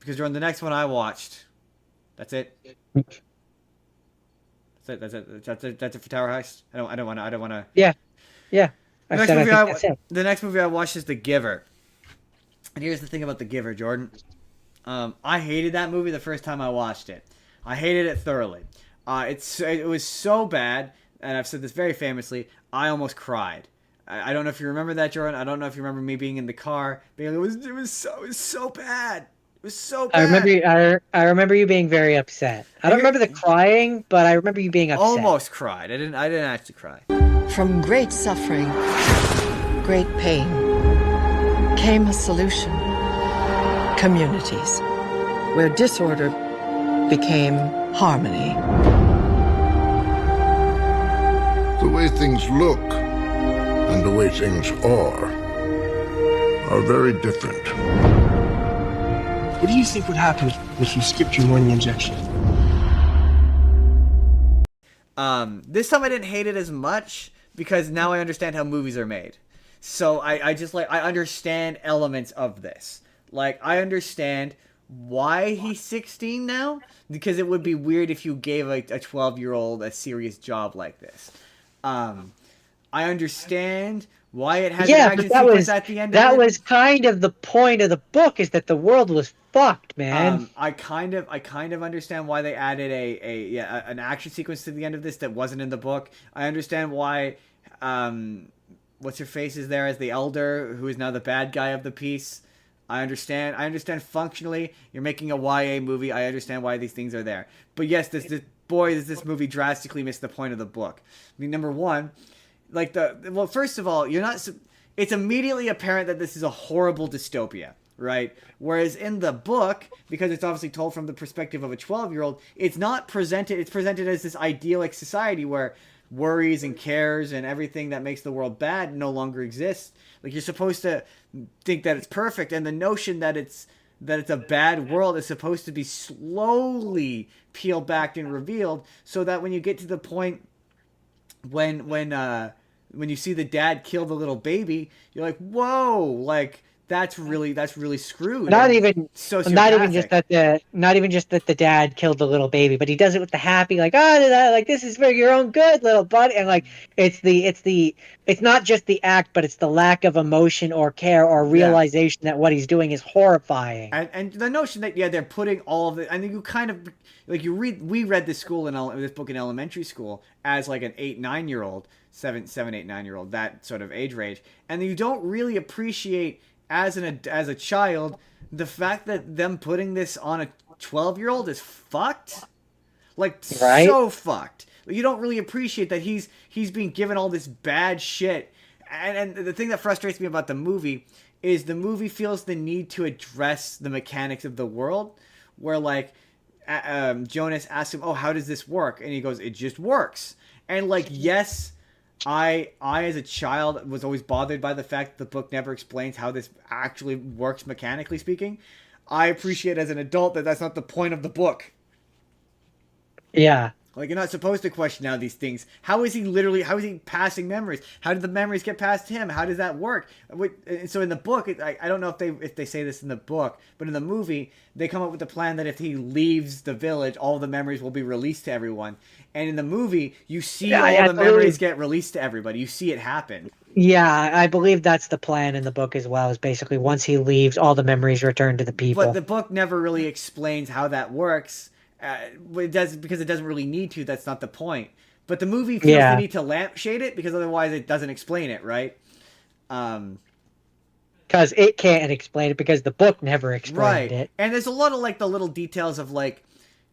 because you're on the next one I watched. That's it. That's it for Tower Heist. I don't want to. Yeah, yeah. The I next said I movie think that's it. the next movie I watched is The Giver. And here's the thing about The Giver, Jordan. I hated that movie the first time I watched it. I hated it thoroughly. It was so bad, and I've said this very famously. I almost cried. I don't know if you remember that, Jordan. I don't know if you remember me being in the car. Being, it was so bad. It was so I remember bad. I remember you being very upset. I And don't here, remember the crying, but I remember you being upset. almost cried. I didn't actually cry. From great suffering, great pain, came a solution. Communities, where disorder became harmony. The way things look and the way things are very different. What do you think would happen if you skipped your morning injection? This time I didn't hate it as much because now I understand how movies are made. So I just I understand elements of this. Like, I understand why he's 16 now, because it would be weird if you gave a 12-year-old a serious job like this. I understand why it has an Yeah, action but that sequence was at the end that of it. was kind of the point of the book, is that the world was fucked, man. I kind of understand why they added an action sequence to the end of this that wasn't in the book. I understand why what's her face is there as the elder, who is now the bad guy of the piece. I understand functionally. You're making a YA movie. I understand why these things are there. But yes, this movie drastically missed the point of the book. I mean, number one, first of all, it's immediately apparent that this is a horrible dystopia, right? Whereas in the book, because it's obviously told from the perspective of a 12-year-old, it's presented as this idyllic society where worries and cares and everything that makes the world bad no longer exists. Like, you're supposed to think that it's perfect, and the notion that it's a bad world is supposed to be slowly peeled back and revealed, so that when you get to the point when you see the dad kill the little baby, you're like, whoa, like that's really screwed. Not And even sociopathic. not even just that the dad killed the little baby, but he does it with the happy, like, oh, like, this is for your own good, little buddy. And like, it's not just the act, but it's the lack of emotion or care or Yeah. realization that what he's doing is horrifying. And the notion that they're putting all of it, and you kind of like we read this this book in elementary school as like an 8-9-year-old, 7-8-9-year-old, that sort of age range, and you don't really appreciate as a child the fact that them putting this on a 12-year-old is fucked, like Right? so fucked. You don't really appreciate that he's being given all this bad shit. And the thing that frustrates me about the movie is the movie feels the need to address the mechanics of the world, where like Jonas asks him, "Oh, how does this work?" And he goes, "It just works." And like, yes, I as a child was always bothered by the fact that the book never explains how this actually works mechanically speaking. I appreciate as an adult that that's not the point of the book. Yeah. Like, you're not supposed to question how these things. How is he passing memories? How did the memories get past him? How does that work? And so in the book, I don't know if they say this in the book, but in the movie, they come up with the plan that if he leaves the village, all the memories will be released to everyone. And in the movie, you see Yeah, all I the memories believe. get released to everybody. You see it happen. Yeah, I believe that's the plan in the book as well. Is basically once he leaves, all the memories return to the But people. the book never really explains how that works. It does, because it doesn't really need to. That's not the point. But the movie feels the Yeah, need to lampshade it, because otherwise it doesn't explain it, right? Um, because it can't explain it, because the book never explained right. it. And there's a lot of like the little details of like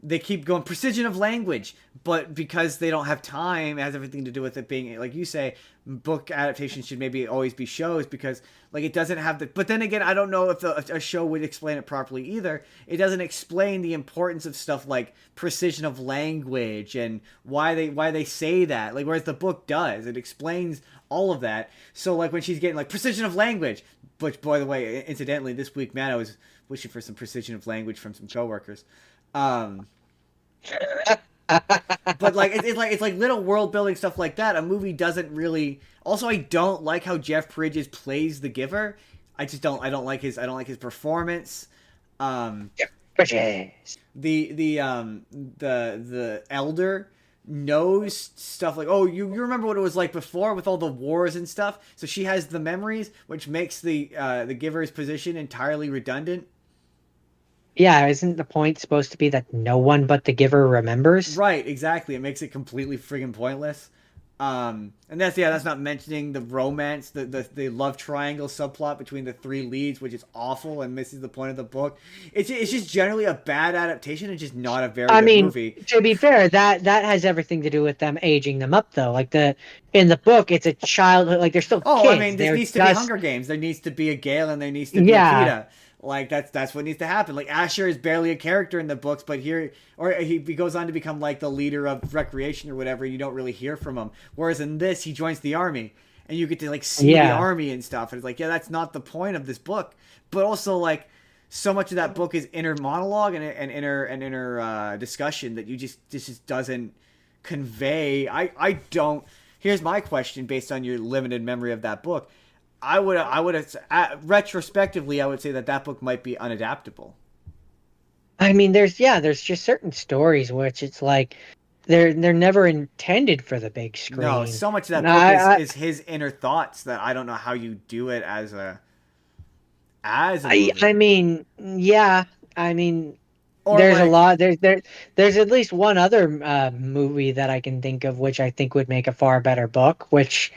they keep going precision of language, but because they don't have time, it has everything to do with it being, like you say, book adaptations should maybe always be shows, because like it doesn't have the. But then again, I don't know if a show would explain it properly either. It doesn't explain the importance of stuff like precision of language and why they say that. Like, whereas the book does, it explains all of that. So like when she's getting like precision of language, which, by the way, incidentally, this week, man, I was wishing for some precision of language from some coworkers. Um, but like it's like little world building stuff like that. A movie doesn't really. Also, I don't like how Jeff Bridges plays the Giver. I don't like his performance. Um, Bridges. The elder knows stuff like, oh, you remember what it was like before with all the wars and stuff, so she has the memories, which makes the giver's position entirely redundant. Yeah, isn't the point supposed to be that no one but the giver remembers? Right, exactly. It makes it completely friggin' pointless. And that's not mentioning the romance, the love triangle subplot between the three leads, which is awful and misses the point of the book. It's just generally a bad adaptation and just not a very good movie. To be fair, that has everything to do with them aging them up, though. Like in the book, it's a childhood. Like they're still kids. I mean, there needs to be Hunger Games. There needs to be a Gale and there needs to be a Peeta. Like that's what needs to happen. Like Asher is barely a character in the books, but here, or he goes on to become like the leader of recreation or whatever. You don't really hear from him. Whereas in this, he joins the army, and you get to like see the army and stuff. And it's like, yeah, that's not the point of this book. But also, like, so much of that book is inner monologue and inner discussion that this just doesn't convey. I don't. Here's my question based on your limited memory of that book. I would retrospectively, I would say that book might be unadaptable. I mean, there's just certain stories which it's like they're never intended for the big screen. No, so much of that book is his inner thoughts that I don't know how you do it as a movie. I mean, yeah, I mean, or there's like, a lot. There's at least one other movie that I can think of which I think would make a far better book, which.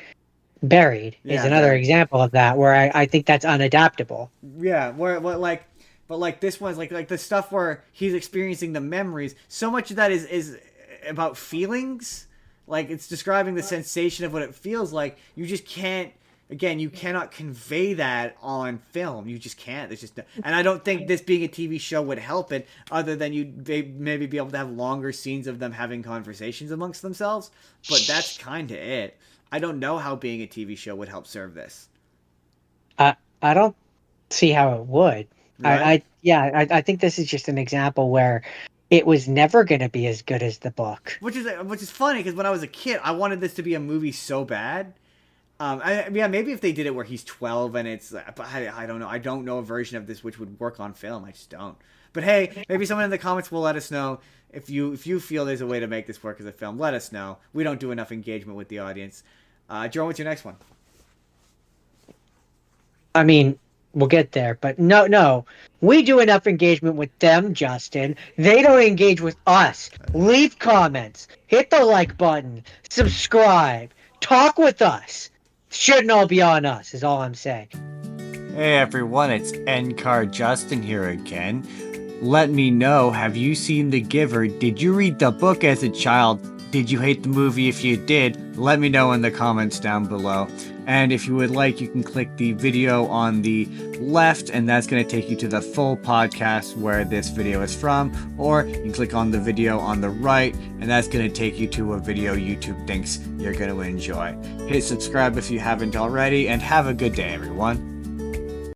Buried is another example of that, where I think that's unadaptable. Yeah, but this one's like the stuff where he's experiencing the memories. So much of that is about feelings. Like it's describing the sensation of what it feels like. You just can't. Again, you cannot convey that on film. You just can't. There's just and I don't think this being a TV show would help it, other than you'd maybe be able to have longer scenes of them having conversations amongst themselves. But that's kind of it. I don't know how being a TV show would help serve this. I don't see how it would. Right? I think this is just an example where it was never going to be as good as the book. Which is funny because when I was a kid, I wanted this to be a movie so bad. Maybe if they did it where he's 12 and it's, I don't know. I don't know a version of this which would work on film. I just don't. But hey, maybe someone in the comments will let us know if you feel there's a way to make this work as a film. Let us know. We don't do enough engagement with the audience. Jerome, what's your next one? I mean, we'll get there, but no. We do enough engagement with them, Justin. They don't engage with us. Leave comments. Hit the like button. Subscribe. Talk with us. Shouldn't all be on us, is all I'm saying. Hey everyone, it's NCAR Justin here again. Let me know, have you seen The Giver? Did you read the book as a child? Did you hate the movie? If you did, let me know in the comments down below. And if you would like, you can click the video on the left, and that's going to take you to the full podcast where this video is from. Or you can click on the video on the right, and that's going to take you to a video YouTube thinks you're going to enjoy. Hit subscribe if you haven't already, and have a good day, everyone.